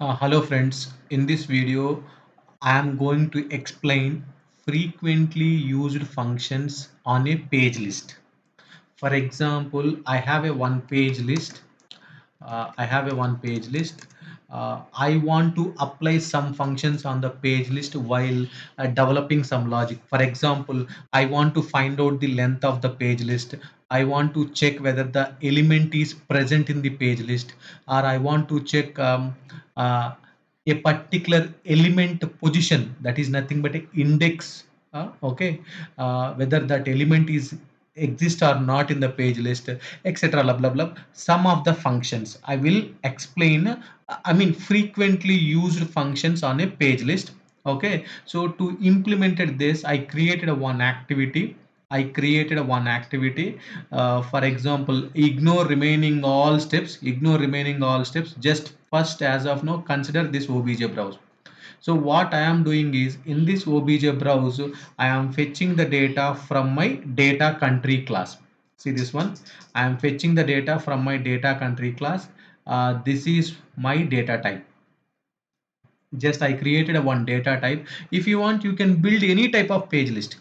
Hello friends, in this video I am going to explain frequently used functions on a page list. For example, I have a one page list. I want to apply some functions on the page list while developing some logic. For example, I want to find out the length of the page list. I want to check whether the element is present in the page list, or I want to check uh, a particular element position, that is nothing but an index. Whether that element is exist or not in the page list, etc. Blah blah blah. Some of the functions I will explain, frequently used functions on a page list. Okay, so to implement this, I created a one activity. For example, ignore remaining all steps. Just first, as of now, consider this obj browse. So what I am doing is, in this obj browse, I am fetching the data from my data country class. See this one, I am fetching the data from my data country class. This is my data type. Just I created a one data type. If you want, you can build any type of page list.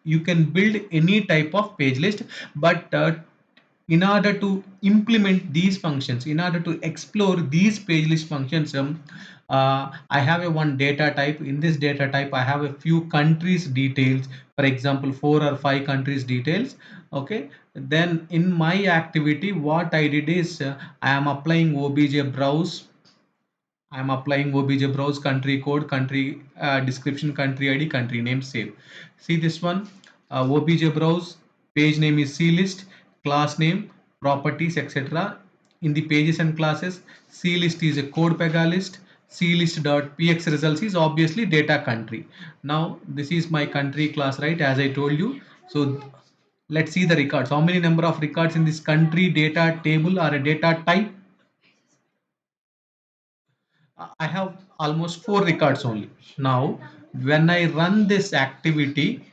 You can build any type of page list, but in order to implement these functions, in order to explore these page list functions, I have a one data type. In this data type, I have a few countries details, for example 4 or 5 countries details. Okay, then in my activity, what I did is, I am applying obj browse. I am applying obj browse country code, country description, country id, country name, save. See this one, obj browse, page name is clist, class name, properties, etc. In the pages and classes, clist is a code pega list. Clist.px results is obviously data country. Now this is my country class, right, as I told you. So let's see the records. How many number of records in this country data table or a data type? I have almost 4 records only. Now, when I run this activity,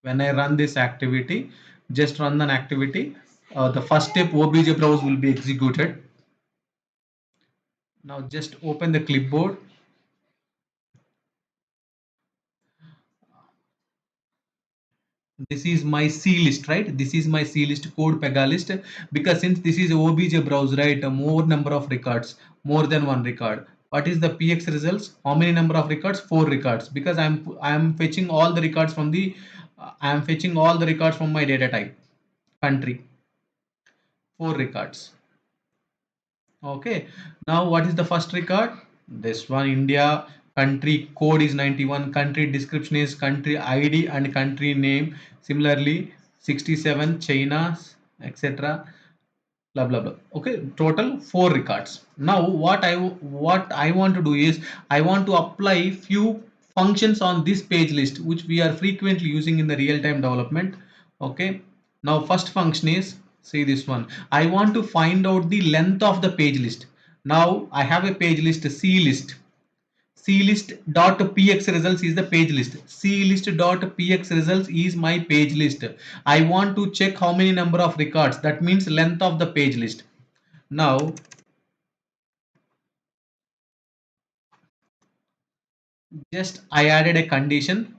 when I run this activity, just run an activity. The first step obj browse will be executed. Now just open the clipboard. This is my C list, right? This is my C list code pega list, because since this is obj browse, right? More number of records, more than one record. What is the px results? How many number of records? 4 records, because I'm fetching all the records from the I am fetching all the records from my data type country. 4 records. Okay, now what is the first record? This one, India. Country code is 91, country description is country id and country name. Similarly 67, China, etc. Blah blah blah. Okay, total 4 records. Now what I want to do is, I want to apply few functions on this page list which we are frequently using in the real-time development. Okay, now first function is, see this one, I want to find out the length of the page list. Now I have a page list, C list. Clist.px results is the page list. Clist.px results is my page list. I want to check how many number of records, that means length of the page list. Now just I added a condition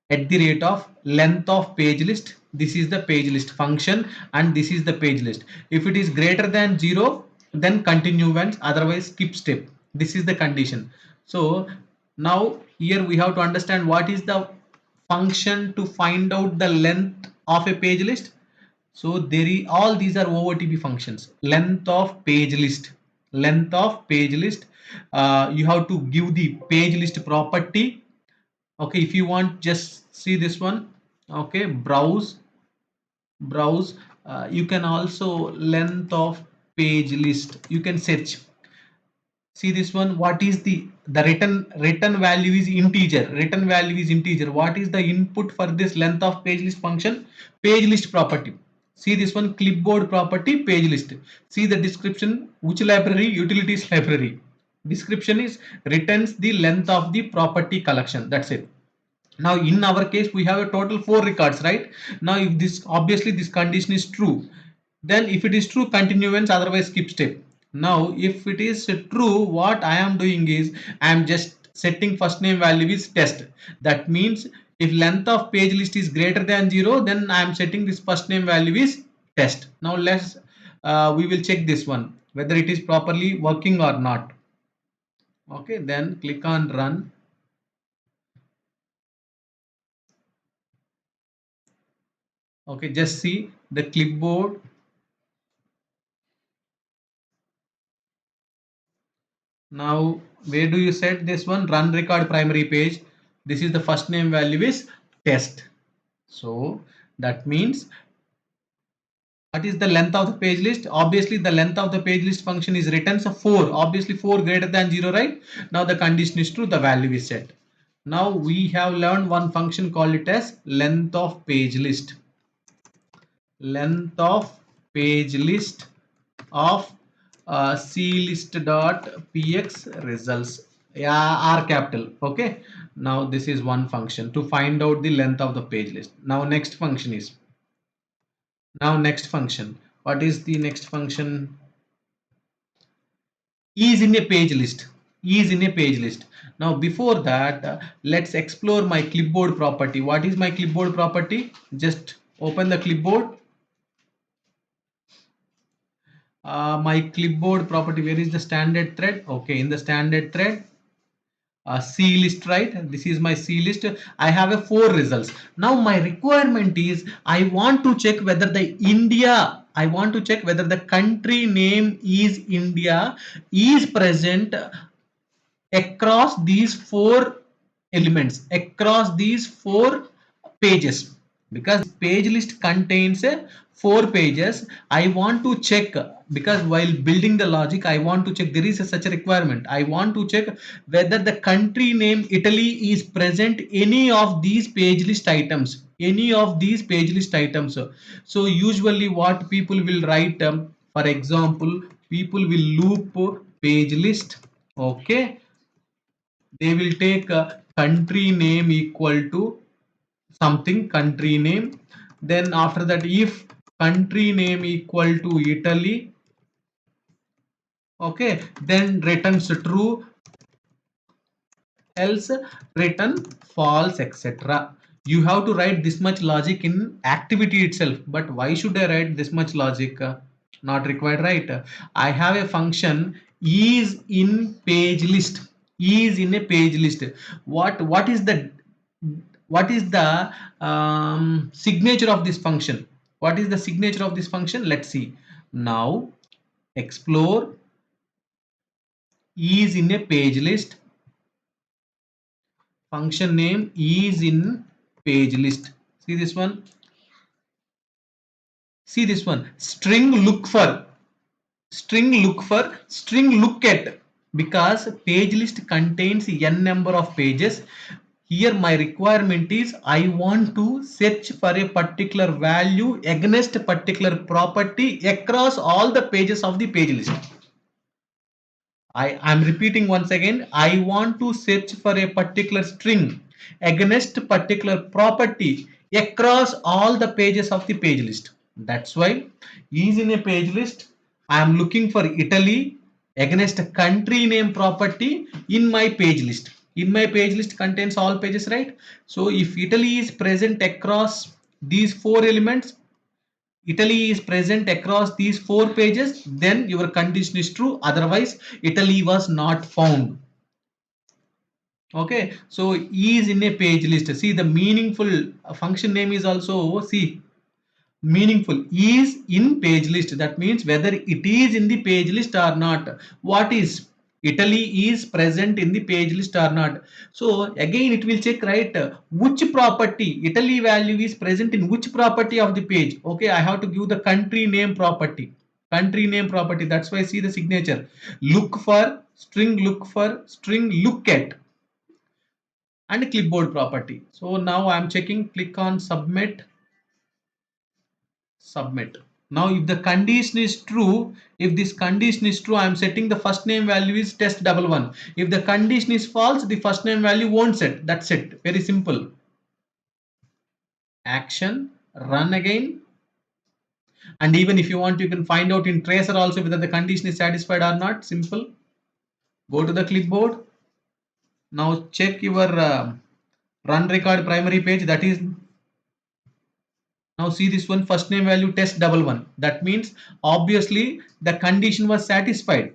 at the rate of length of page list. This is the page list function and this is the page list. If it is greater than 0, then continue once, otherwise skip step. This is the condition. So now here we have to understand what is the function to find out the length of a page list. So there is, all these are OOTP functions. Length of page list, length of page list. You have to give the page list property. Okay, if you want, just see this one. Okay, browse. You can also length of page list. You can search. See this one. What is the return value is integer. Return value is integer. What is the input for this length of page list function? Page list property. See this one, clipboard property, page list. See the description, which library? Utilities library. Description is returns the length of the property collection. That's it. Now in our case we have a total 4 records, right? Now if this, obviously this condition is true, then if it is true, continue once, otherwise skip step. Now if it is true, what I am doing is I am just setting first name value is test. That means if length of page list is greater than 0, then I am setting this first name value is test. Now let's we will check this one whether it is properly working or not. Okay, then click on run. Okay, just see the clipboard. Now where do you set this one? Run record primary page. This is the first name value is test. So that means what is the length of the page list? Obviously the length of the page list function is written, so 4. Obviously 4 greater than 0, right? Now the condition is true, the value is set. Now we have learned one function, called it as length of page list. Length of page list of clist.px results, yeah, r capital. Okay, now this is one function to find out the length of the page list. Now next function is, next function, what is the next function? Is in a page list. Is in a page list. Now before that, let's explore my clipboard property. What is my clipboard property? Just open the clipboard. My clipboard property, where is the standard thread? Okay, in the standard thread, C list, right? This is my C list. I have a 4 results. Now my requirement is I want to check whether I want to check whether the country name is India is present across these 4 elements, across these 4 pages, because page list contains 4 pages. I want to check, because while building the logic I want to check, there is such a requirement. I want to check whether the country name Italy is present any of these page list items, any of these page list items. So usually what people will write, for example, people will loop page list. Okay, they will take a country name equal to something, country name. Then after that, if country name equal to Italy, okay, then returns true, else return false, etc. You have to write this much logic in activity itself. But why should I write this much logic? Not required, right? I have a function is in page list. Is in a page list. What is the signature of this function? What is the signature of this function? Let's see. Now explore is in a page list. Function name is in page list. See this one. See this one. String look for. String look for. String look at. Because page list contains n number of pages. Here my requirement is I want to search for a particular value against a particular property across all the pages of the page list. I am repeating once again. I want to search for a particular string against particular property across all the pages of the page list. That's why is in a page list. I am looking for Italy against a country name property in my page list. In my page list contains all pages, right? So if Italy is present across these 4 elements, Italy is present across these 4 pages, then your condition is true. Otherwise, Italy was not found. Okay, so is in a page list. See the meaningful function name is also, see, meaningful, is in page list. That means whether it is in the page list or not. What is Italy is present in the page list or not? So again it will check, right, which property Italy value is present in which property of the page. Okay, I have to give the country name property. Country name property. That's why see the signature. Look for, string look at, and clipboard property. So now I'm checking, click on submit. Submit. Now if the condition is true, if this condition is true, I am setting the first name value is test11. If the condition is false, the first name value won't set. That's it. Very simple. Action, run again. And even if you want, you can find out in tracer also whether the condition is satisfied or not. Simple. Go to the clipboard. Now check your run record primary page. That is, now see this one, first name value test double one. That means obviously the condition was satisfied.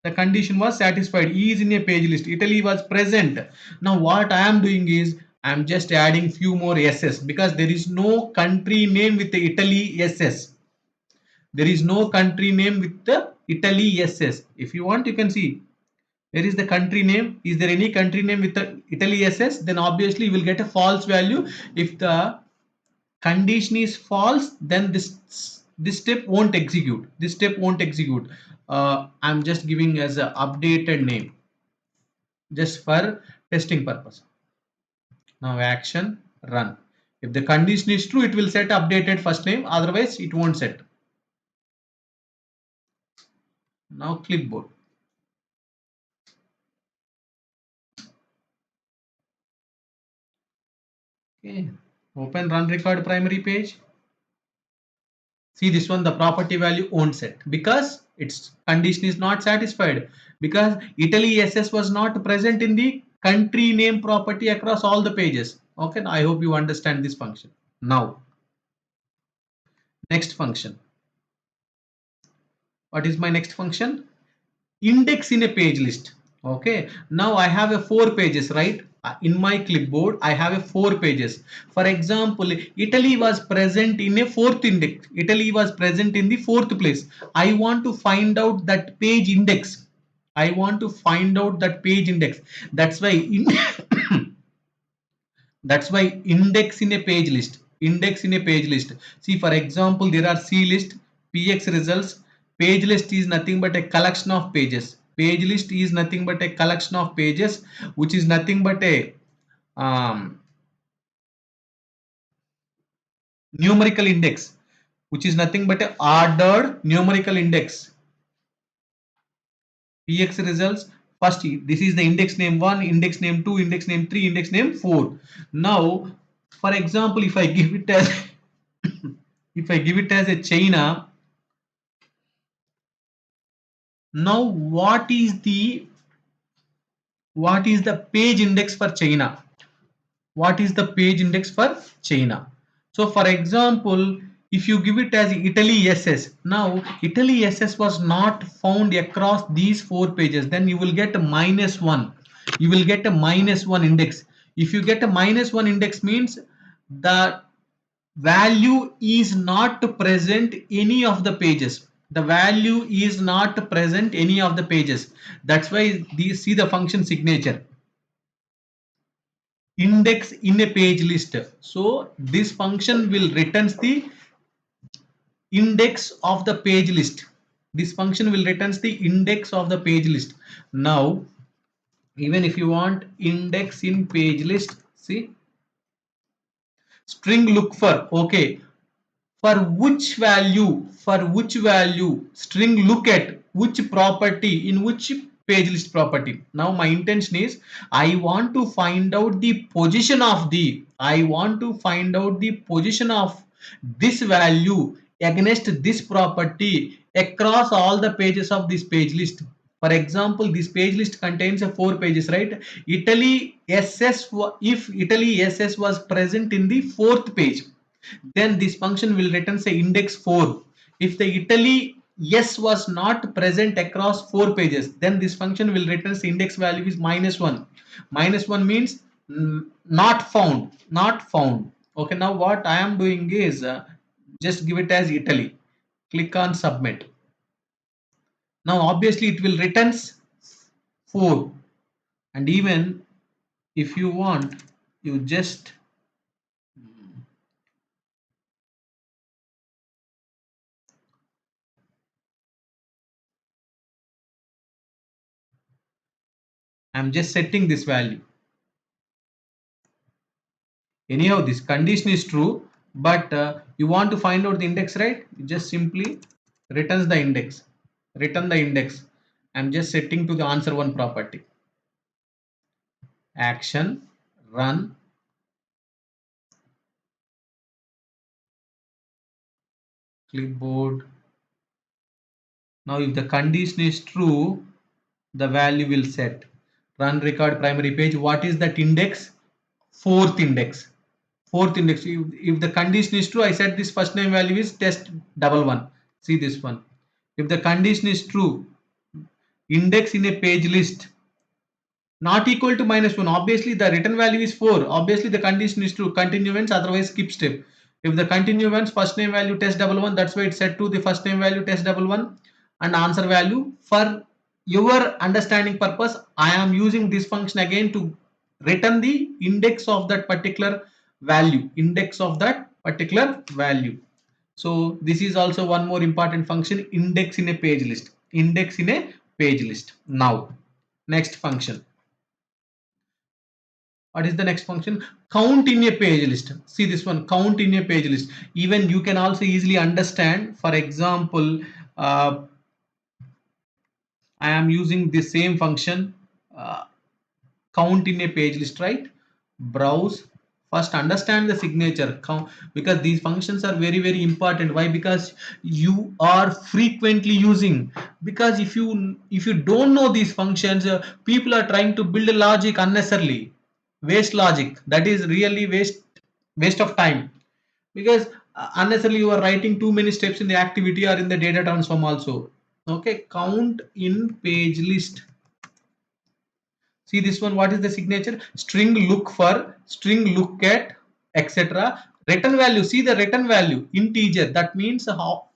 The condition was satisfied. He is in a page list. Italy was present. Now what I am doing is I am just adding few more SS because there is no country name with the Italy SS. There is no country name with the Italy SS. If you want, you can see where is the country name. Is there any country name with the Italy SS? Then obviously you will get a false value. If the condition is false, then this step won't execute. This step won't execute. I'm just giving as a updated name just for testing purpose. Now action, run. If the condition is true, it will set updated first name, otherwise it won't set. Now clipboard. Okay, open run record primary page. See this one, the property value won't set because its condition is not satisfied, because Italy SS was not present in the country name property across all the pages. Okay, I hope you understand this function. Now next function. What is my next function? Index in a page list. Okay, now I have a 4 pages, right? In my clipboard I have a 4 pages. For example, Italy was present in a 4th index. Italy was present in the 4th place. I want to find out that page index. I want to find out that page index. That's why that's why index in a page list. Index in a page list. See, for example, there are C list, PX results. Page list is nothing but a collection of pages. Page list is nothing but a collection of pages, which is nothing but a numerical index, which is nothing but a ordered numerical index. PX results. First, this is the index name 1, index name 2, index name 3, index name 4. Now, for example, if I give it as if I give it as a China, now what is the page index for China? What is the page index for China? So for example, if you give it as Italy SS, now Italy SS was not found across these 4 pages, then you will get a -1. You will get a -1 index. If you get a -1 index means the value is not present any of the pages. The value is not present any of the pages. That's why these, see the function signature, index in a page list. So this function will returns the index of the page list. This function will returns the index of the page list. Now even if you want index in page list, see, string look for, okay, for which value string look at which property in which page list property. Now my intention is I want to find out the position of the this value against this property across all the pages of this page list. For example, this page list contains 4 pages, right? Italy SS, if Italy SS was present in the 4th page, then this function will return say index 4. If the Italy yes was not present across 4 pages, then this function will return the index value is -1. -1 means not found, not found. Okay, now what I am doing is just give it as Italy. Click on submit. Now obviously it will returns 4, and even if you want, you just I'm just setting this value. Anyhow, this condition is true, but you want to find out the index, right? You just simply returns the index. Return the index. I'm just setting to the answer one property. Action, run. clipboard. Now if the condition is true, the value will set. Run record primary page. What is that index? Fourth index. Fourth index. If the condition is true, I set this first name value is test11. See this one. If the condition is true, index in a page list not equal to -1. Obviously, the written value is 4. Obviously, the condition is true. Continuance, otherwise skip step. If the continuance first name value test11, that's why it's set to the first name value test11 and answer value. For your understanding purpose, I am using this function again to return the index of that particular value. Index of that particular value. So this is also one more important function, index in a page list. Index in a page list. Now, next function. What is the next function? Count in a page list. See this one, count in a page list. Even you can also easily understand. For example, I am using the same function, count in a page list, right? Browse. First understand the signature count, because these functions are very important. Why? Because you are frequently using. Because if you don't know these functions, people are trying to build a logic unnecessarily. Waste logic. That is really waste of time. Because unnecessarily you are writing too many steps in the activity or in the data transform also. Okay, count in page list. See this one, what is the signature? String look for, string look at, etc. Return value, see the return value, integer. That means how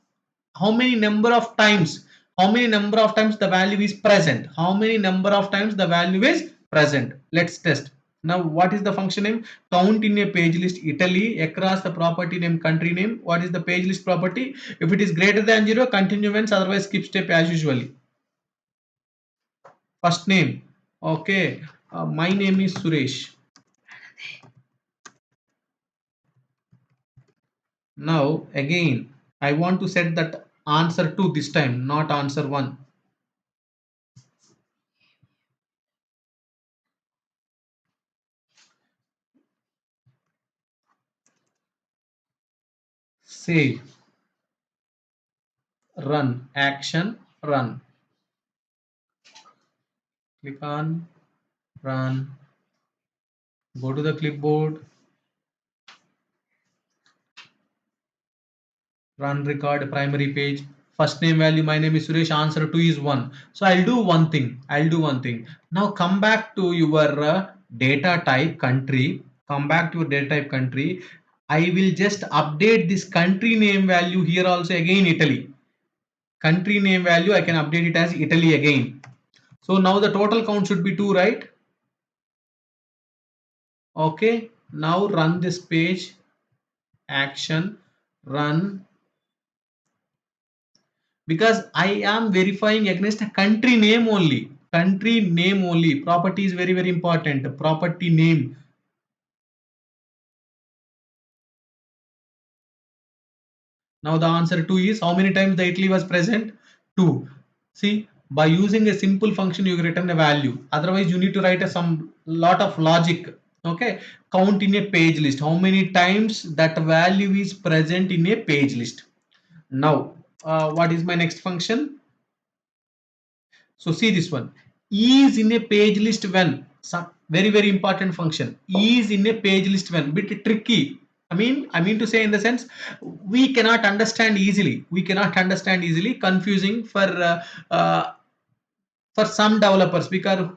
many number of times, the value is present. How many number of times the value is present. Let's test. Now what is the function name? Count in a page list Italy across the property name, country name. What is the page list property? If it is greater than 0, continuance, otherwise skip step as usually. First name, okay, my name is Suresh. Now again I want to set that answer 2 this time, not answer 1. Save, run, action, run. Click on run, go to the clipboard, run record primary page. First name value, my name is Suresh, answer 2 is 1. So I'll do one thing. Now come back to your data type country. Come back to your data type country. I will just update this country name value here also, again Italy. Country name value I can update it as Italy again. So now the total count should be 2, right? Okay, now run this page, action, run. Because I am verifying against a country name only. Country name only. Property is very important. Property name. Now the answer 2 is, how many times the Italy was present? 2. See, by using a simple function you return a value. Otherwise you need to write some lot of logic. Okay, count in a page list. How many times that value is present in a page list. Now, what is my next function? So see this one, is in a page list when. Some very important function, is in a page list when. Bit tricky. I mean to say, in the sense, we cannot understand easily. Confusing for some developers, because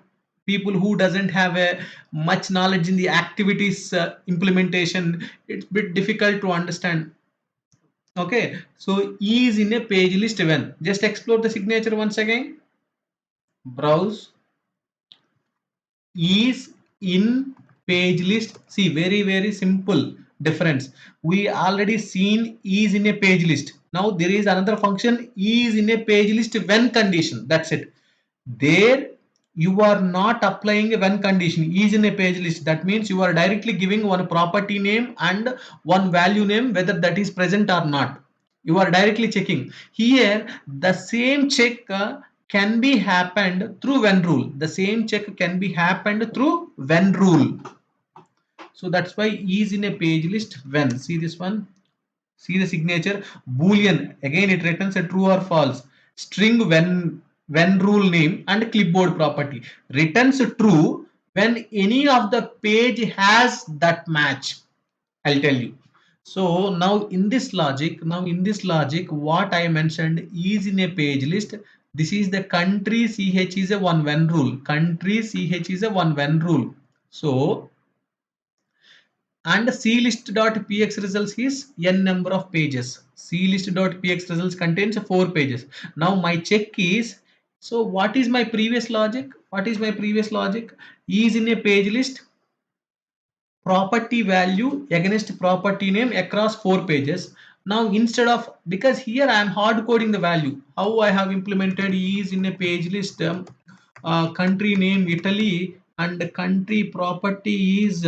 people who doesn't have a much knowledge in the activities implementation, it's bit difficult to understand. Okay, so is in a page list when. Just explore the signature once again. Browse, is in page list. See, very simple difference. We already seen is in a page list. Now there is another function, is in a page list when condition. That's it. There you are not applying a when condition. Is in a page list. That means you are directly giving one property name and one value name, whether that is present or not. You are directly checking. Here the same check can be happened through when rule. The same check can be happened through when rule. So that's why is in a page list when. See this one, See the signature. Boolean, again it returns a true or false. String when rule name and clipboard property returns true when any of the page has that match. I'll tell you. So now in this logic, what I mentioned is in a page list. This is the country ch is a one when rule. Country ch is a one when rule. So and clist.px results is n number of pages. Clist.px results contains 4 pages. Now my check is, so what is my previous logic? What is my previous logic? Is in a page list property value against property name across 4 pages. Now instead of, because here I am hard coding the value, how I have implemented is in a page list country name Italy and country property is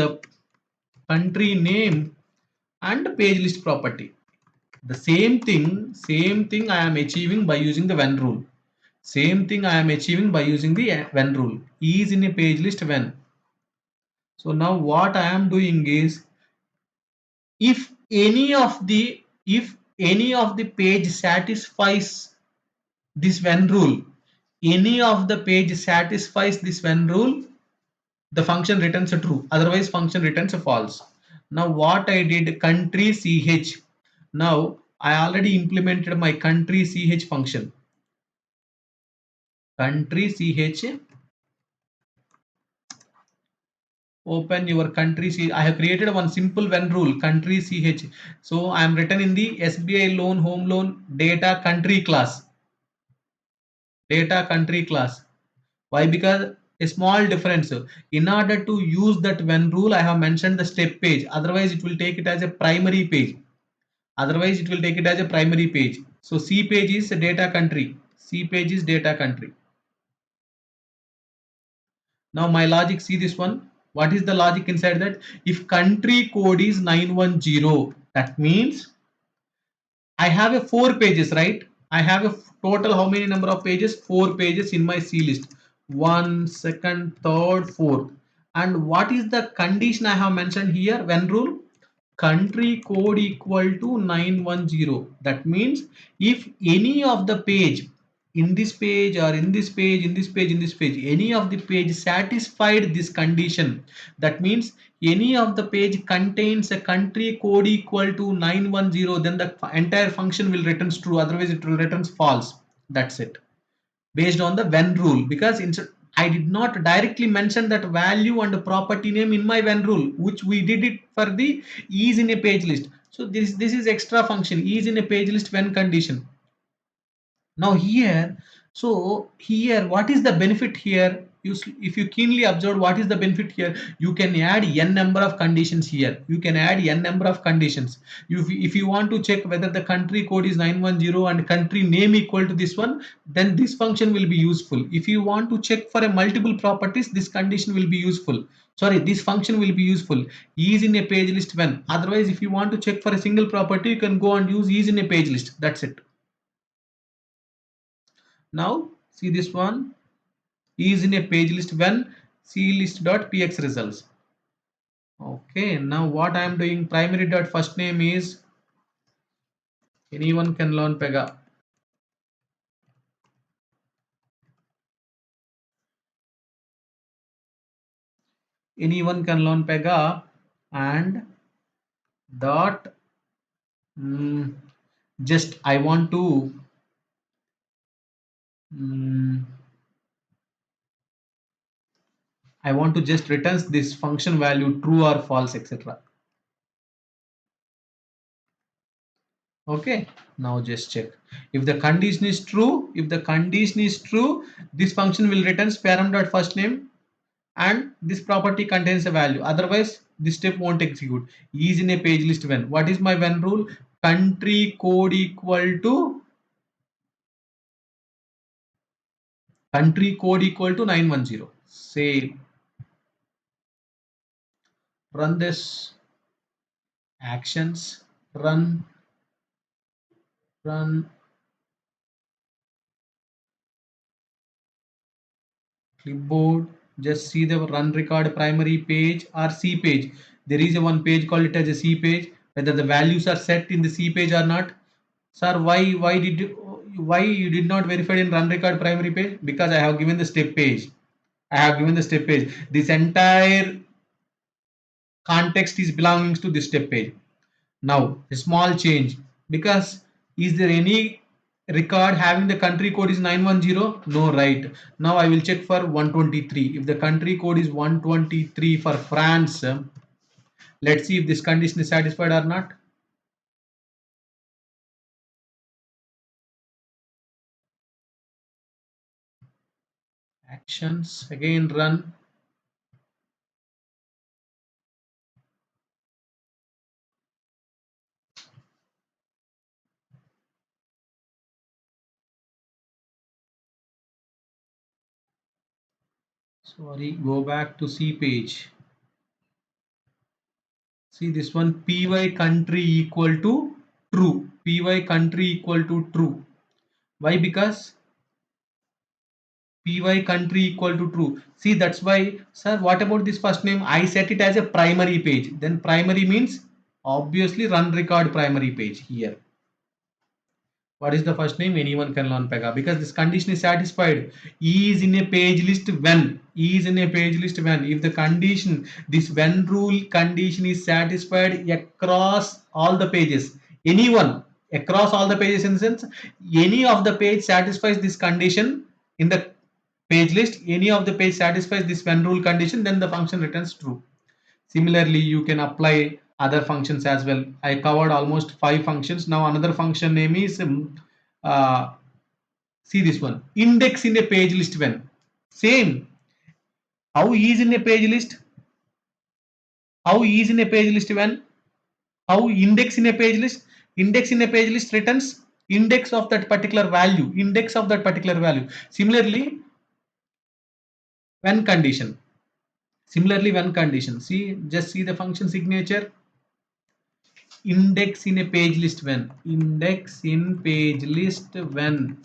country name and page list property. The same thing I am achieving by using the when rule. Same thing I am achieving by using the when rule. Is in a page list when. So now what I am doing is, if any of the page satisfies this when rule, any of the page satisfies this when rule, the function returns a true, otherwise function returns a false. Now what I did, country ch, now I already implemented my country ch function. Country ch, open your country ch. I have created one simple when rule, country ch. So I am written in the SBI loan home loan data country class. Data country class. Why? Because a small difference. In order to use that when rule, I have mentioned the step page. Otherwise, it will take it as a primary page. Otherwise, it will take it as a primary page. So C page is data country. C page is data country. Now my logic, see this one. What is the logic inside that? If country code is 910, that means I have a 4 pages, right? I have a total how many number of pages? 4 pages in my C list. One, second, third, fourth. And what is the condition I have mentioned here? When rule? Country code equal to 910. That means if any of the page in this page or in this page, in this page, in this page, any of the page satisfied this condition, that means any of the page contains a country code equal to 910, then the entire function will return true, otherwise it will return false. That's it, based on the when rule. Because I did not directly mention that value and property name in my when rule, which we did it for the is in a page list. So this is extra function, is in a page list when condition. Now here, so here what is the benefit here? If you keenly observe, what is the benefit here? You can add n number of conditions here. You can add n number of conditions. If you want to check whether the country code is 910 and country name equal to this one, then this function will be useful. If you want to check for a multiple properties, this condition will be useful. Sorry, this function will be useful. Is in a page list when. Otherwise, if you want to check for a single property, you can go and use is in a page list. That's it. Now see this one, is in a page list when clist.px results. Okay, now what I am doing, primary dot first name is anyone can learn PEGA. Anyone can learn PEGA and dot just I want to I want to just returns this function value true or false, etc. Okay, now just check. If the condition is true, this function will return param dot first name and this property contains a value. Otherwise, this step won't execute. Is in a page list when. What is my when rule? Country code equal to 910. Say run this actions, run clipboard. Just see the run record primary page or C page. There is a one page called it as a C page. whether the values are set in the C page or not. Sir, why you did not verify in run record primary page? Because I have given the step page. I have given the step page. This entire context is belonging to this step page. Now a small change, because is there any record having the country code is 910? No, right? Now I will check for 123. If the country code is 123 for France, let's see if this condition is satisfied or not. Actions again run. Sorry, go back to C page. See this one, py country equal to true. Py country equal to true. Why? Because py country equal to true. See, that's why, sir, what about this first name? I set it as a primary page. Then primary means obviously run record primary page here. What is the first name? Anyone can learn PEGA, because this condition is satisfied. E is in a page list when. E is in a page list when. If the condition, this when rule condition is satisfied across all the pages. Anyone across all the pages, in the sense any of the page satisfies this condition in the page list, any of the page satisfies this when rule condition, then the function returns true. Similarly, you can apply other functions as well. I covered almost 5 functions. Now another function name is uh, see this one, index in a page list when. Same. How is in a page list? How is in a page list when? How index in a page list? Index in a page list returns index of that particular value. Index of that particular value. Similarly, when condition. Similarly, when condition. See, just see the function signature. Index in a page list when. Index in page list when.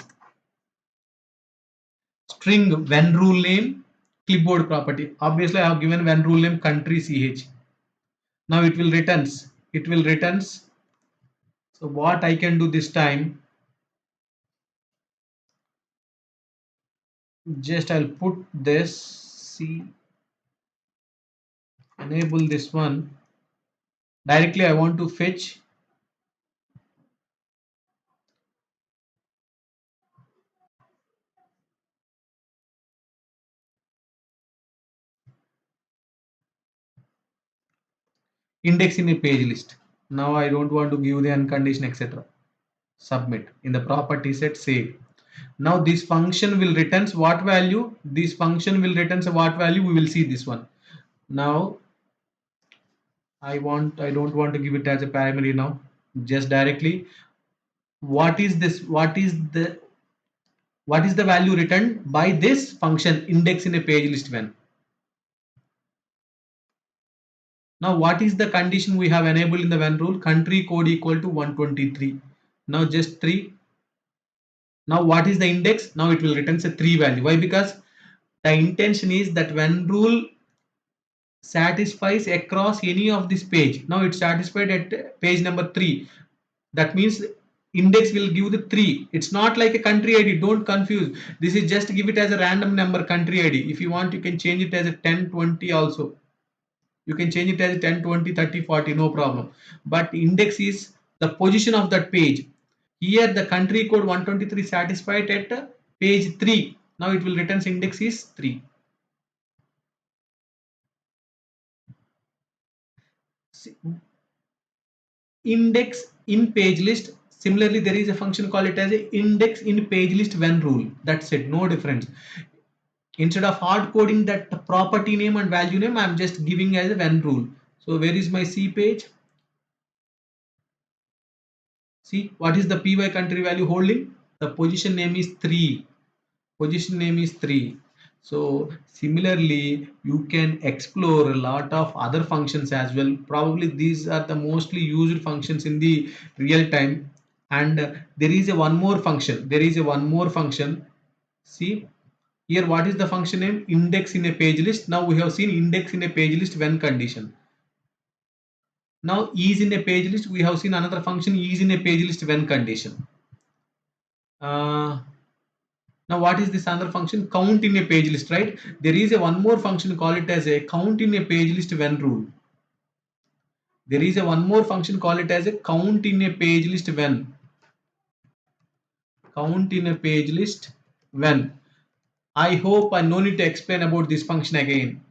String when rule name, clipboard property. Obviously, I have given when rule name country ch. Now it will returns. It will returns. So what I can do this time? Just I'll put this. See, enable this one. Directly I want to fetch index in a page list. Now I don't want to give the uncondition, etc. Submit. In the property set, save. Now this function will returns what value? This function will returns what value? We will see this one. Now I don't want to give it as a primary now. Just directly, what is this? What is the value returned by this function index in a page list when? Now what is the condition we have enabled in the when rule? Country code equal to 123. Now just 3. Now what is the index? Now it will return a 3 value. Why? Because the intention is that when rule satisfies across any of this page. Now it's satisfied at page number 3. That means index will give the 3. It's not like a country ID. Don't confuse. This is just give it as a random number country ID. If you want, you can change it as a 10, 20 also. You can change it as 10, 20, 30, 40, no problem. But index is the position of that page. Here the country code 123 satisfied at page 3. Now it will return index is 3. Index in page list. Similarly, there is a function called it as a index in page list when rule. That's it, no difference. Instead of hard coding that property name and value name, I'm just giving as a when rule. So where is my C page? See, what is the py country value holding? The position name is 3. Position name is 3. So similarly, you can explore a lot of other functions as well. Probably these are the mostly used functions in the real time. And there is a one more function. There is a one more function. See here, what is the function name? Index in a page list. Now we have seen index in a page list when condition. Now is in a page list, we have seen another function is in a page list when condition. uh, Now what is this another function? Count in a page list, right? There is a one more function, call it as a count in a page list when rule. There is a one more function, call it as a count in a page list when. Count in a page list when. I hope I no need to explain about this function again.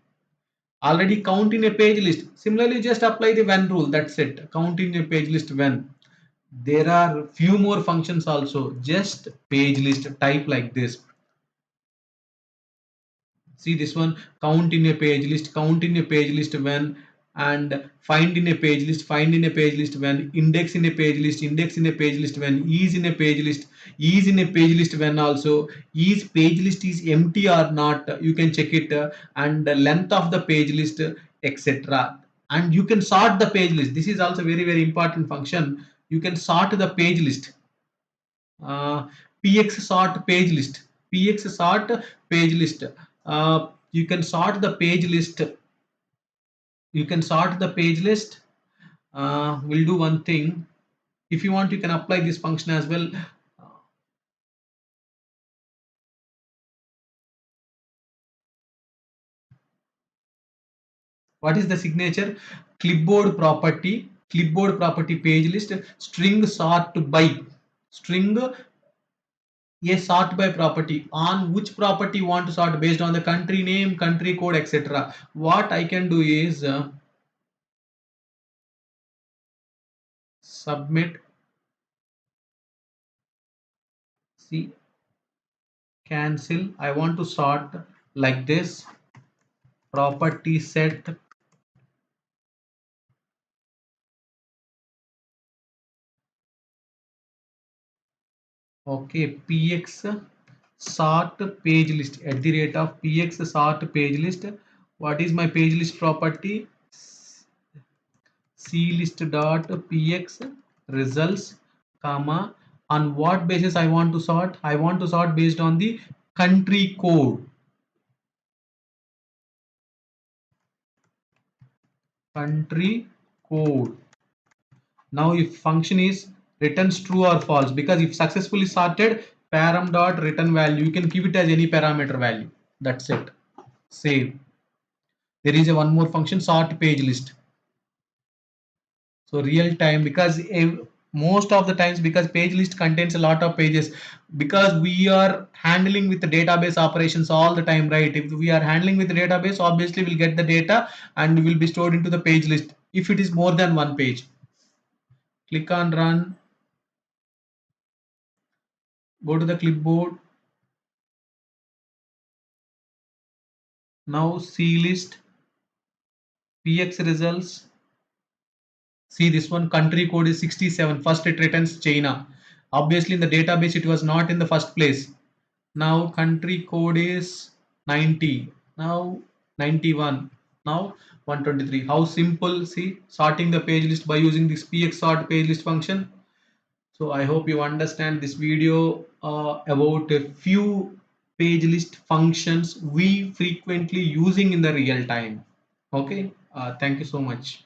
Already count in a page list. Similarly, just apply the when rule. That's it. Count in a page list when. There are few more functions also. Just page list type like this. See this one, count in a page list, count in a page list when, and find in a page list, find in a page list when, index in a page list, index in a page list when, is in a page list, is in a page list when also, is page list is empty or not, you can check it, and the length of the page list, etc. And you can sort the page list. This is also very important function. You can sort the page list. PX sort page list, PX sort page list. You can sort the page list, you can sort the page list. We'll do one thing. If you want, you can apply this function as well. What is the signature? Clipboard property page list, string sort by, string a sort by property. On which property you want to sort, based on the country name, country code, etc. What I can do is submit, see, cancel. I want to sort like this, property set. Okay, px sort page list at the rate of px sort page list. What is my page list property? clist dot px results, comma, on what basis I want to sort? I want to sort based on the country code. Country code. Now if function is returns true or false, because if successfully sorted, param dot return value, you can give it as any parameter value. That's it. Save. There is a one more function, sort page list. So real time, because most of the times, because page list contains a lot of pages, because we are handling with the database operations all the time, right? If we are handling with the database, obviously we'll get the data and will be stored into the page list if it is more than one page. Click on run, go to the clipboard. Now clist px results. See this one, country code is 67. First it returns China. Obviously in the database it was not in the first place. Now country code is 90. Now 91. Now 123. How simple, see, sorting the page list by using this px sort page list function. So I hope you understand this video about a few page list functions we frequently using in the real time. Okay, thank you so much.